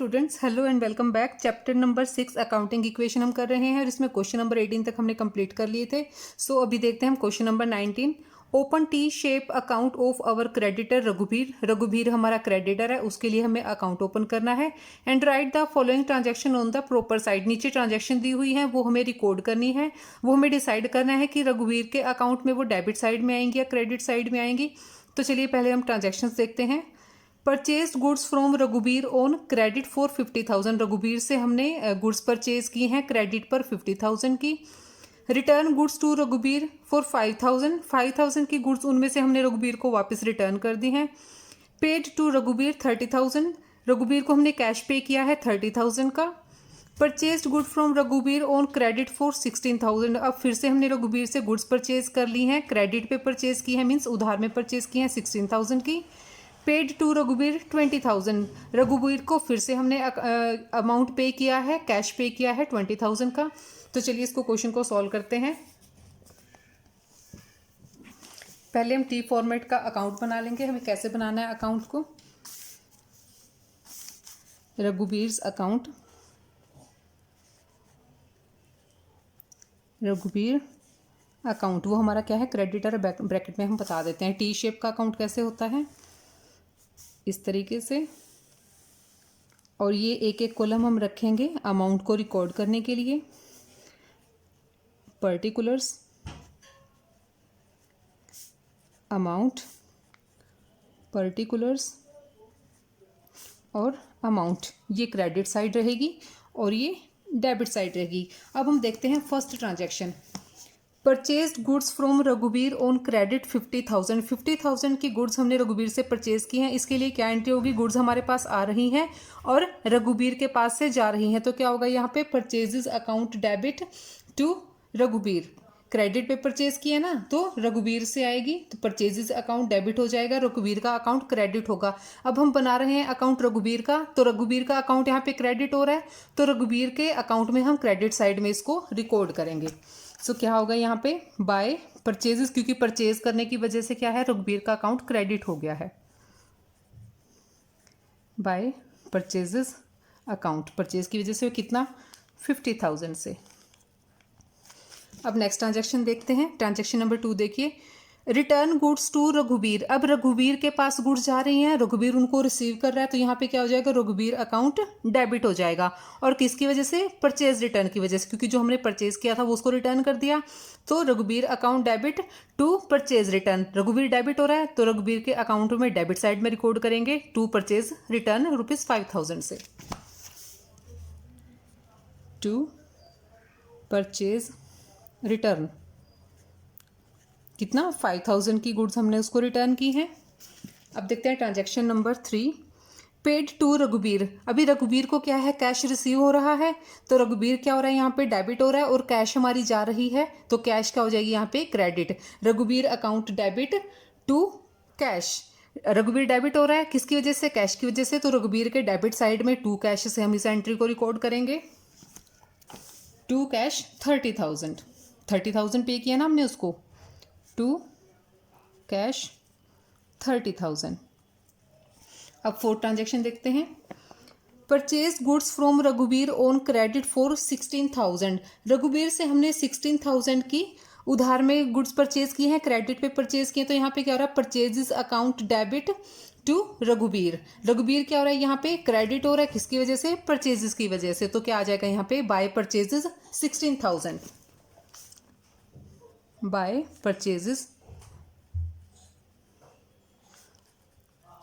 Students, hello and welcome back. Chapter number 6 accounting equation हम कर रहे हैं और इसमें क्वेश्चन नंबर 18 तक हमने कंप्लीट कर लिए थे। सो अभी देखते हैं हम question number 19। Open T shape account of our creditor Raghubir. Raghubir हमारा क्रेडिटर है, उसके लिए हमें अकाउंट ओपन करना है। And right the following transaction on the proper side. नीचे ट्रांजैक्शन दी हुई है, वो हमें रिकॉर्ड करनी है। वो हमें डिसाइड करना है कि रघुबीर के अकाउंट में वो डेबिट साइड में आएंगी या क्रेडिट साइड में आएंगी। तो चलिए पहले हम ट्रांजैक्शन देखते हैं। Purchase goods from Raghubir on credit for 50,000। Raghubir से हमने गुड्स परचेज की हैं क्रेडिट पर 50,000 की। Return goods to Raghubir for 5,000 की गुड्स उनमें से हमने रघुबीर को वापस रिटर्न कर दी हैं। Paid to Raghubir 30,000। रघुबीर को हमने कैश पे किया है 30,000 का। Purchase good from Raghubir on credit for 16,000। अब फिर से हमने रघुबीर से गुड्स परचेज कर ली हैं, क्रेडिट पे परचेज की है, मीन्स उधार में परचेज की हैं 16,000 की। Paid to Raghubir 20,000। रघुबीर को फिर से हमने अमाउंट पे किया है, कैश पे किया है 20,000 का। तो चलिए इसको क्वेश्चन को सॉल्व करते हैं। पहले हम टी फॉर्मेट का अकाउंट बना लेंगे। हमें कैसे बनाना है अकाउंट को। रघुबीर्स अकाउंट, रघुबीर अकाउंट वो हमारा क्या है, क्रेडिटर। ब्रैकेट में हम बता देते हैं टी शेप का अकाउंट कैसे होता है, इस तरीके से। और ये एक एक कॉलम हम रखेंगे अमाउंट को रिकॉर्ड करने के लिए। पर्टिकुलर्स, अमाउंट, पर्टिकुलर्स और अमाउंट, ये क्रेडिट साइड रहेगी और ये डेबिट साइड रहेगी। अब हम देखते हैं first transaction. Purchased goods from Raghubir on credit 50,000। 50,000 की गुड्स हमने रघुबीर से परचेज की हैं। इसके लिए क्या एंट्री होगी, गुड्स हमारे पास आ रही हैं और रघुबीर के पास से जा रही हैं। तो क्या होगा यहाँ पे, purchases account debit to Raghubir. Credit पे परचेज किया ना, तो रघुबीर से आएगी, तो परचेजेस अकाउंट डेबिट हो जाएगा, रघुबीर का अकाउंट क्रेडिट होगा। अब हम बना रहे हैं अकाउंट रघुबीर का, तो रघुबीर का अकाउंट यहाँ पे क्रेडिट हो रहा है, तो रघुबीर के अकाउंट में हम क्रेडिट साइड में इसको रिकॉर्ड करेंगे। सो क्या होगा यहाँ पे, बाय परचेजेस, क्योंकि परचेज करने की वजह से क्या है, रघुबीर का अकाउंट क्रेडिट हो गया है। बाय परचेजेस अकाउंट, परचेज की वजह से कितना, 50,000 से। अब नेक्स्ट ट्रांजैक्शन देखते हैं। ट्रांजैक्शन नंबर 2 देखिए। Return goods to Raghubir. अब रघुबीर के पास गुड्स जा रही हैं, रघुबीर उनको रिसीव कर रहा है, तो यहाँ पे क्या हो जाएगा, रघुबीर अकाउंट डेबिट हो जाएगा। और किसकी वजह से, परचेज रिटर्न की वजह से, क्योंकि जो हमने परचेज किया था वो उसको रिटर्न कर दिया। तो Raghubir account debit to purchase return. Raghubir debit हो रहा है, तो रघुबीर के अकाउंट में डेबिट साइड में रिकॉर्ड करेंगे टू परचेज रिटर्न ₹5,000 से। टू परचेज रिटर्न कितना, 5,000 की गुड्स हमने उसको रिटर्न की हैं। अब देखते हैं transaction number 3। Paid to Raghubir. अभी रघुबीर को क्या है, कैश रिसीव हो रहा है, तो रघुबीर क्या हो रहा है, यहाँ पे डेबिट हो रहा है और कैश हमारी जा रही है, तो कैश क्या हो जाएगी यहाँ पे, credit. Raghubir account debit to cash. Raghubir debit हो रहा है, किसकी वजह से, कैश की वजह से, तो रघुबीर के डेबिट साइड में टू कैश से हम इस एंट्री को रिकॉर्ड करेंगे। टू कैश 30,000 पे किया ना हमने उसको, टू कैश 30,000। अब फोर्थ ट्रांजैक्शन देखते हैं। Purchase goods from Raghubir on credit for 16,000। Raghubir से हमने 16,000 की उधार में गुड्स परचेज की हैं, क्रेडिट पे परचेज किए, तो यहाँ पे क्या हो रहा है, purchases account debit to Raghubir. Raghubir क्या हो रहा है, यहाँ पे क्रेडिट हो रहा है, किसकी वजह से, परचेजेस की वजह से, तो क्या आ जाएगा यहाँ पे, बाय परचेजेस 16,000। बाय परचेजेस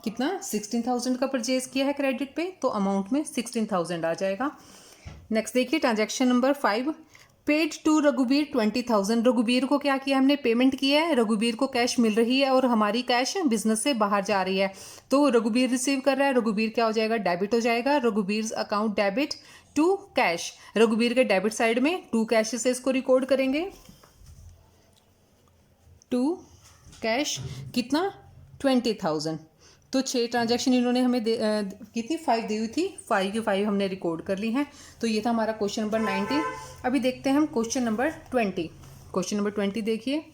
कितना, 16,000 का परचेज किया है क्रेडिट पे, तो अमाउंट में 16,000 आ जाएगा। नेक्स्ट देखिए transaction number 5। Paid to Raghubir 20,000। Raghubir को क्या किया हमने, पेमेंट किया है, रघुबीर को कैश मिल रही है और हमारी कैश बिजनेस से बाहर जा रही है, तो रघुबीर रिसीव कर रहा है, रघुबीर क्या हो जाएगा, डेबिट हो जाएगा। Raghubir account debit to cash. Raghubir के डेबिट साइड में टू कैश से इसको रिकॉर्ड करेंगे। टू कैश कितना, 20,000। तो 6 ट्रांजैक्शन इन्होंने हमें कितनी, 5 दी हुई थी, 5 की 5 हमने रिकॉर्ड कर ली हैं। तो ये था हमारा क्वेश्चन नंबर 19। अभी देखते हैं हम क्वेश्चन नंबर 20। क्वेश्चन नंबर 20 देखिए।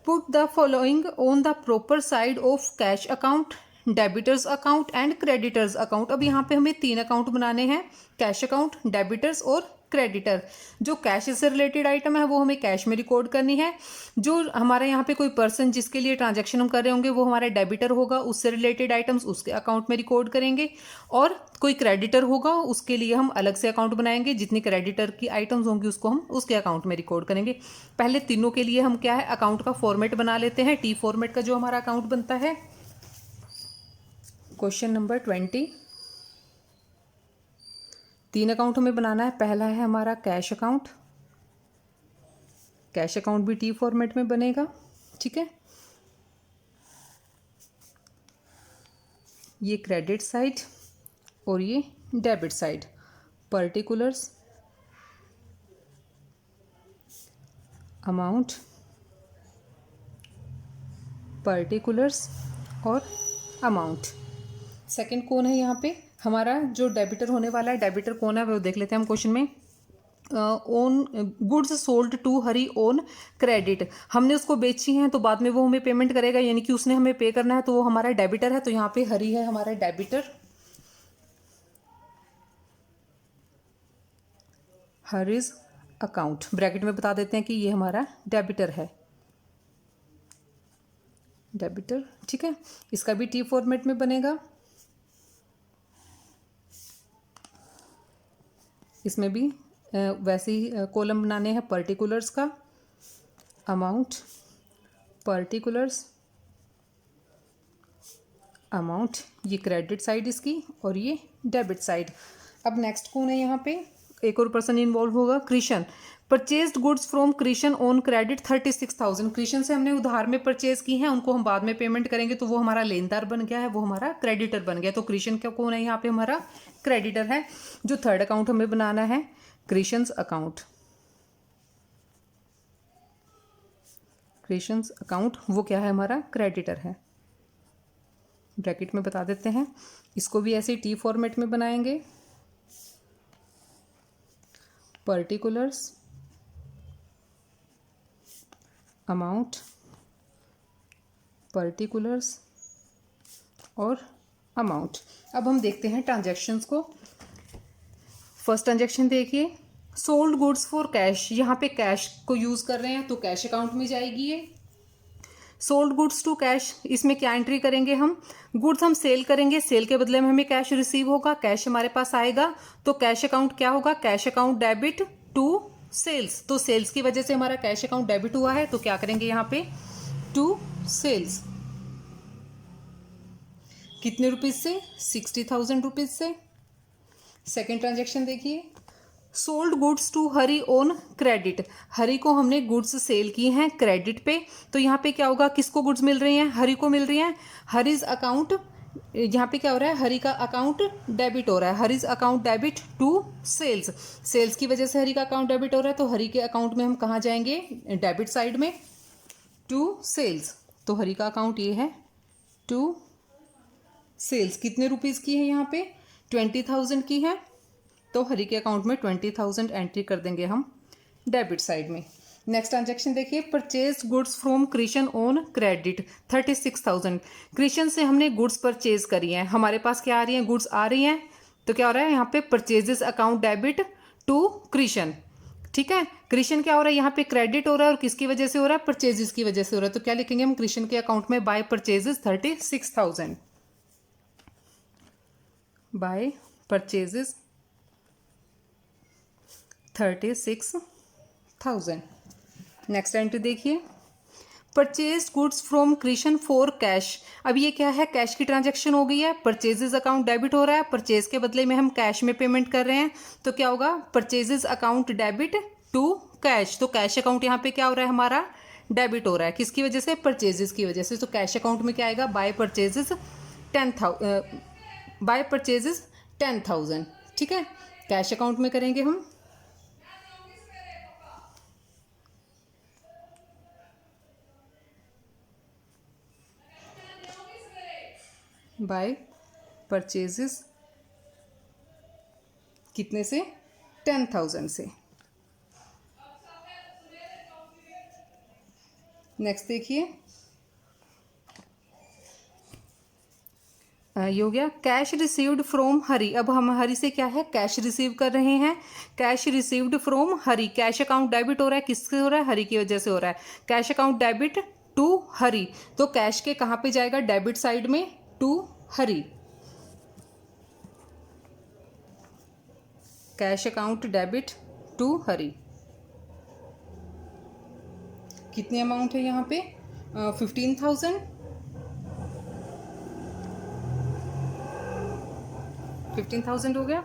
Put the following on the proper side of cash account debtors account and creditors account. अब यहाँ पे हमें 3 अकाउंट बनाने हैं, कैश अकाउंट, डेबिटर्स और क्रेडिटर। जो कैश से रिलेटेड आइटम है वो हमें कैश में रिकॉर्ड करनी है। जो हमारे यहाँ पे कोई पर्सन जिसके लिए ट्रांजैक्शन हम कर रहे होंगे वो हमारा डेबिटर होगा, उससे रिलेटेड आइटम्स उसके अकाउंट में रिकॉर्ड करेंगे। और कोई क्रेडिटर होगा उसके लिए हम अलग से अकाउंट बनाएंगे, जितनी क्रेडिटर की आइटम्स होंगी उसको हम उसके अकाउंट में रिकॉर्ड करेंगे। पहले तीनों के लिए हम क्या है अकाउंट का फॉर्मेट बना लेते हैं। टी फॉर्मेट का जो हमारा अकाउंट बनता है। क्वेश्चन नंबर 20, 3 अकाउंट हमें बनाना है। पहला है हमारा कैश अकाउंट, कैश अकाउंट भी टी फॉर्मेट में बनेगा, ठीक है। ये क्रेडिट साइड और ये debit side, particulars, amount, particulars और अमाउंट। सेकंड कौन है यहाँ पे हमारा जो डेबिटर होने वाला है, डेबिटर कौन है वो देख लेते हैं हम क्वेश्चन में। On goods sold to Hari on credit, हमने उसको बेची हैं तो बाद में वो हमें पेमेंट करेगा, यानी कि उसने हमें पे करना है, तो वो हमारा डेबिटर है। तो यहाँ पे हरी है हमारा डेबिटर, हरीज अकाउंट, ब्रैकेट में बता देते हैं कि ये हमारा डेबिटर है, डेबिटर, ठीक है। इसका भी टी फॉर्मेट में बनेगा। इसमें भी वैसे ही कॉलम बनाने हैं, पर्टिकुलर्स का, अमाउंट, पर्टिकुलर्स, अमाउंट, ये क्रेडिट साइड इसकी और ये डेबिट साइड। अब नेक्स्ट कौन है यहाँ पे, एक और पर्सन इन्वॉल्व होगा, Krishna. Purchased goods from Krishna on credit 36,000, Krishna से हमने उधार में परचेज की हैं, उनको हम बाद में पेमेंट करेंगे, तो वो हमारा लेनदार बन गया है, वो हमारा क्रेडिटर बन गया। तो कृष्ण क्या कौन है यहाँ पे हमारा क्रेडिटर है। जो थर्ड अकाउंट हमें बनाना है कृष्ण अकाउंट, कृष्ण अकाउंट वो क्या है हमारा क्रेडिटर है, ब्रैकेट में बता देते हैं। इसको भी ऐसे टी फॉर्मेट में बनाएंगे, पर्टिकुलर्स, अमाउंट, पर्टिकुलर्स और अमाउंट। अब हम देखते हैं ट्रांजैक्शंस को। फर्स्ट ट्रांजैक्शन देखिए, सोल्ड गुड्स फॉर कैश, यहाँ पे कैश को यूज़ कर रहे हैं तो कैश अकाउंट में जाएगी ये। सोल्ड गुड्स टू कैश, इसमें क्या एंट्री करेंगे हम, गुड्स हम सेल करेंगे, सेल के बदले में हमें कैश रिसीव होगा, कैश हमारे पास आएगा, तो कैश अकाउंट क्या होगा, cash account debit to sales. तो सेल्स की वजह से हमारा कैश अकाउंट डेबिट हुआ है, तो क्या करेंगे यहाँ पे टू सेल्स। कितने रुपीज से, 60,000 रुपीज से। सेकेंड ट्रांजेक्शन देखिए, sold goods to Hari on credit, Hari को हमने गुड्स सेल की हैं क्रेडिट पे, तो यहाँ पे क्या होगा, किसको गुड्स मिल रही हैं, हरी को मिल रही हैं। हरीज अकाउंट, यहाँ पे क्या हो रहा है, हरी का अकाउंट डेबिट हो रहा है, Hari's account debit to sales, sales की वजह से हरी का अकाउंट डेबिट हो रहा है, तो हरी के अकाउंट में हम कहाँ जाएंगे, डेबिट साइड में, टू सेल्स। तो हरी का अकाउंट ये है टू सेल्स। कितने रुपीज़ की है यहाँ पे, 20,000 की है, तो हरी के अकाउंट में 20,000 एंट्री कर देंगे हम डेबिट साइड में। नेक्स्ट ट्रांजैक्शन देखिए, purchase goods from Krishna on credit 36,000, Krishna से हमने गुड्स परचेज करी हैं, हमारे पास क्या आ रही हैं, गुड्स आ रही हैं, तो क्या हो रहा है यहाँ पे purchases account debit to Krishna, ठीक है। कृष्ण क्या हो रहा है यहाँ पे क्रेडिट हो रहा है, और किसकी वजह से हो रहा है, परचेजेस की वजह से हो रहा है, तो क्या लिखेंगे हम कृष्ण के अकाउंट में, by purchases 36,000, by purchases 36,000। Next entry देखिए, purchase goods from Krishna for cash, अब ये क्या है, कैश की ट्रांजैक्शन हो गई है, परचेजेस अकाउंट डेबिट हो रहा है, परचेज के बदले में हम कैश में पेमेंट कर रहे हैं, तो क्या होगा, purchases account debit to cash, तो कैश अकाउंट यहाँ पे क्या हो रहा है हमारा डेबिट हो रहा है, किसकी वजह से, परचेजेस की वजह से, तो कैश अकाउंट में क्या आएगा, बाय परचेजेस 10,000, ठीक है, कैश अकाउंट में करेंगे हम। बाय परचेजेस कितने से, 10,000 से। नेक्स्ट देखिए, ये हो गया। कैश रिसीव्ड फ्रॉम हरी, अब हम हरी से क्या है, कैश रिसीव कर रहे हैं। Cash received from Hari, cash account debit हो रहा है, किससे हो रहा है, हरी की वजह से हो रहा है। Cash account debit to Hari, तो कैश के कहाँ पे जाएगा, डेबिट साइड में, to Hari. Cash account debit to Hari. कितनी अमाउंट है यहाँ पे, 15,000, 15,000 हो गया।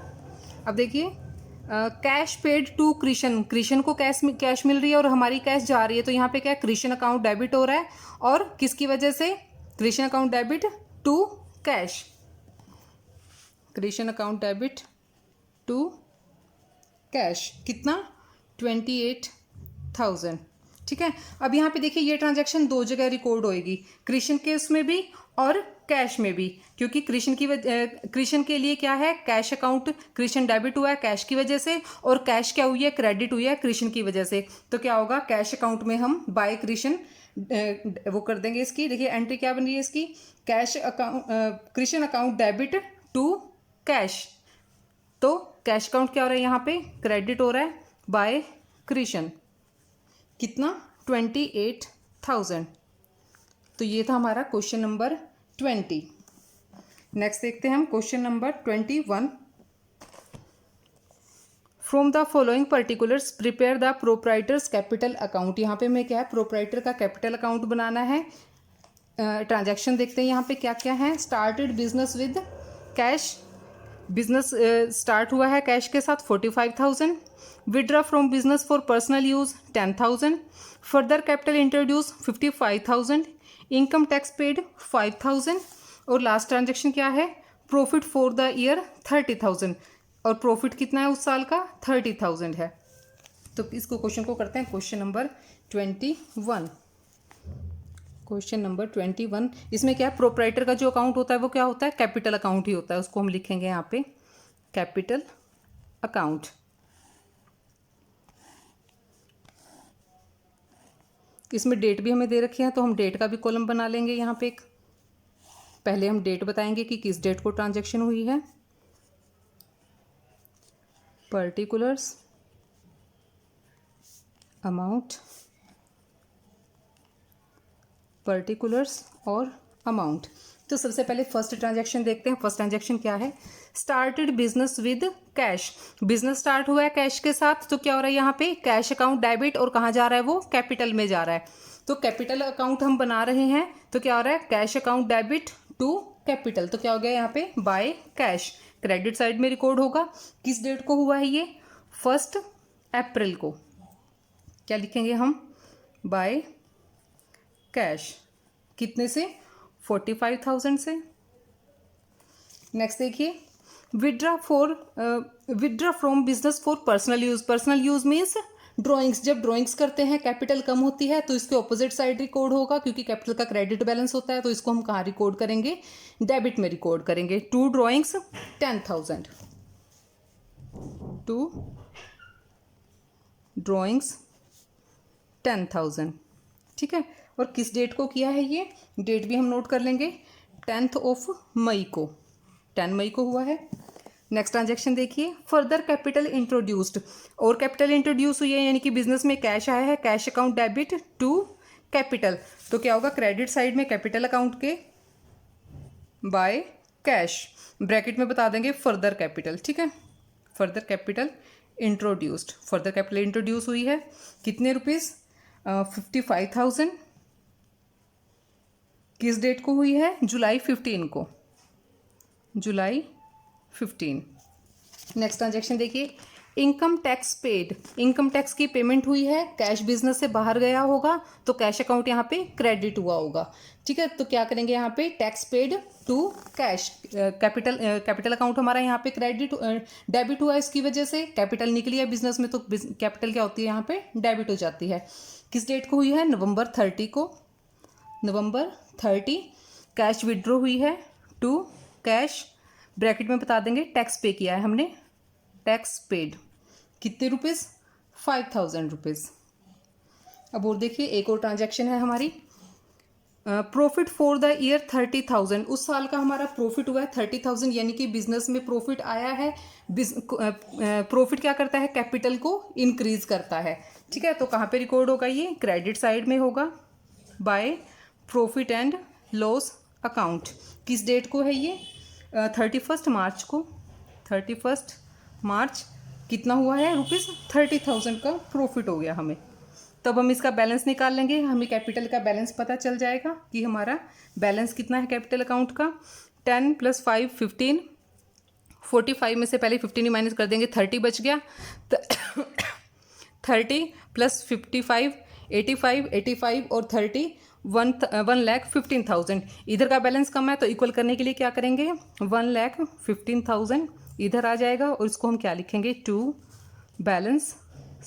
अब देखिए cash paid to Krishna, Krishna को कैश मिल रही है और हमारी कैश जा रही है, तो यहाँ पे क्या है, कृष्ण अकाउंट डेबिट हो रहा है और किसकी वजह से, Krishna account debit to cash, Krishna account debit to cash. कितना, 28,000। ठीक है। अब यहाँ पे देखिए ये ट्रांजैक्शन दो जगह रिकॉर्ड होएगी, कृष्ण के उसमें भी और कैश में भी, क्योंकि कृष्ण के लिए क्या है, कैश अकाउंट, कृष्ण डेबिट हुआ है कैश की वजह से, और कैश क्या हुई है, क्रेडिट हुई है कृष्ण की वजह से। तो क्या होगा, कैश अकाउंट में हम बाय कृष्ण वो कर देंगे। इसकी देखिए एंट्री क्या बन रही है इसकी, cash account, Krishna account debit to cash, तो कैश अकाउंट क्या हो रहा है यहाँ पे, क्रेडिट हो रहा है बाय कृष्ण। कितना, 28,000। तो ये था हमारा क्वेश्चन नंबर 20। नेक्स्ट देखते हैं हम question number 21। From the following particulars prepare the proprietors capital account. यहाँ पे हमें क्या है, प्रोप्राइटर का कैपिटल अकाउंट बनाना है। ट्रांजैक्शन देखते हैं यहाँ पे क्या क्या है। Started business with cash, business start हुआ है कैश के साथ 45,000। Withdraw from business for personal use 10,000। Further capital introduce 55,000। Income tax paid 5,000। और लास्ट ट्रांजेक्शन क्या है, प्रॉफिट फॉर द ईयर 30,000, और प्रॉफिट कितना है उस साल का, 30,000 है। तो इसको क्वेश्चन को करते हैं क्वेश्चन नंबर 21। क्वेश्चन नंबर 21, इसमें क्या है, प्रोप्राइटर का जो अकाउंट होता है वो क्या होता है, कैपिटल अकाउंट ही होता है, उसको हम लिखेंगे यहाँ पे कैपिटल अकाउंट। इसमें डेट भी हमें दे रखी है, तो हम डेट का भी कॉलम बना लेंगे यहाँ पे एक। पहले हम डेट बताएंगे कि किस डेट को ट्रांजैक्शन हुई है, पर्टिकुलर्स, अमाउंट, पर्टिकुलर्स और अमाउंट। तो सबसे पहले फर्स्ट ट्रांजैक्शन देखते हैं। फर्स्ट ट्रांजैक्शन क्या है, started business with cash, business start हुआ है कैश के साथ, तो क्या हो रहा है यहाँ पे, कैश अकाउंट डेबिट, और कहाँ जा रहा है वो, कैपिटल में जा रहा है। तो कैपिटल अकाउंट हम बना रहे हैं, तो क्या हो रहा है, cash account debit to capital, तो क्या हो गया यहाँ पे, बाय कैश, क्रेडिट साइड में रिकॉर्ड होगा। किस डेट को हुआ है ये, 1 अप्रैल को। क्या लिखेंगे हम, बाय कैश, कितने से, 45,000 से। नेक्स्ट देखिए, withdraw from business for personal use. Personal use means drawings, जब ड्राइंग्स करते हैं कैपिटल कम होती है तो इसके ऑपोजिट साइड रिकॉर्ड होगा, क्योंकि कैपिटल का क्रेडिट बैलेंस होता है, तो इसको हम कहाँ रिकॉर्ड करेंगे, डेबिट में रिकॉर्ड करेंगे। To drawings 10,000, to drawings 10,000। ठीक है। और किस डेट को किया है ये, डेट भी हम नोट कर लेंगे, 10 मई को, 10 मई को हुआ है। नेक्स्ट ट्रांजैक्शन देखिए, फर्दर कैपिटल इंट्रोड्यूस्ड, और कैपिटल इंट्रोड्यूस हुई है, यानी कि बिजनेस में कैश आया है, cash account debit to capital, तो क्या होगा, क्रेडिट साइड में कैपिटल अकाउंट के बाय कैश, ब्रैकेट में बता देंगे फर्दर कैपिटल। ठीक है, further capital introduced, further capital introduce हुई है, कितने रुपीज़, 55,000। किस डेट को हुई है, जुलाई 15 को, जुलाई 15। नेक्स्ट ट्रांजैक्शन देखिए, income tax paid, income tax की पेमेंट हुई है, कैश बिजनेस से बाहर गया होगा, तो कैश अकाउंट यहाँ पे क्रेडिट हुआ होगा। ठीक है, तो क्या करेंगे यहाँ पे, tax paid to cash, capital account हमारा यहाँ पे क्रेडिट डेबिट हुआ है, इसकी वजह से कैपिटल निकली है बिजनेस में, तो कैपिटल क्या होती है यहाँ पे, डेबिट हो जाती है। किस डेट को हुई है, नवंबर 30 को, नवंबर 30। कैश विड्रॉ हुई है टू कैश, ब्रैकेट में बता देंगे टैक्स पे किया है हमने, टैक्स पेड, कितने रुपीज़, 5,000 रुपीज़। अब और देखिए, एक और ट्रांजैक्शन है हमारी, प्रॉफिट फॉर द ईयर 30,000, उस साल का हमारा प्रॉफिट हुआ है 30,000, यानी कि बिजनेस में प्रॉफिट आया है। प्रॉफिट क्या करता है, कैपिटल को इंक्रीज करता है। ठीक है, तो कहाँ पे रिकॉर्ड होगा, ये क्रेडिट साइड में होगा by profit and loss account. किस डेट को है ये, 31 मार्च को। 31 मार्च कितना हुआ है, ₹30,000 का प्रॉफिट हो गया हमें। तब हम इसका बैलेंस निकाल लेंगे, हमें कैपिटल का बैलेंस पता चल जाएगा कि हमारा बैलेंस कितना है कैपिटल अकाउंट का। 10 + 5 15, 45 में से पहले 15 ही माइनस कर देंगे, 30 बच गया। 30 + 55 85, 85 और 30 1,15,000। इधर का बैलेंस कम है तो इक्वल करने के लिए क्या करेंगे, 1,15,000 इधर आ जाएगा और इसको हम क्या लिखेंगे, टू बैलेंस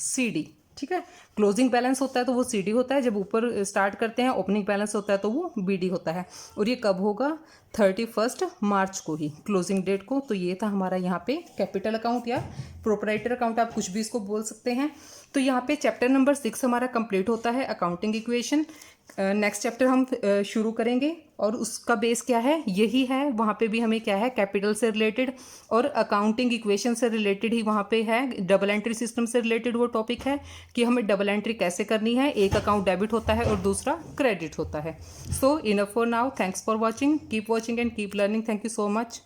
CD। ठीक है, क्लोजिंग बैलेंस होता है तो वो CD होता है, जब ऊपर स्टार्ट करते हैं ओपनिंग बैलेंस होता है तो वो BD होता है। और ये कब होगा, 31 मार्च को ही, क्लोजिंग डेट को। तो ये था हमारा यहाँ पे कैपिटल अकाउंट या प्रोपराइटर अकाउंट, आप कुछ भी इसको बोल सकते हैं। तो यहाँ पे चैप्टर नंबर 6 हमारा कंप्लीट होता है, अकाउंटिंग इक्वेशन। नेक्स्ट चैप्टर हम शुरू करेंगे और उसका बेस क्या है, यही है। वहाँ पे भी हमें क्या है, कैपिटल से रिलेटेड और अकाउंटिंग इक्वेशन से रिलेटेड ही वहाँ पे है। डबल एंट्री सिस्टम से रिलेटेड वो टॉपिक है कि हमें डबल एंट्री कैसे करनी है, एक अकाउंट डेबिट होता है और दूसरा क्रेडिट होता है। So enough for now, thanks for watching, keep watching and keep learning. Thank you so much.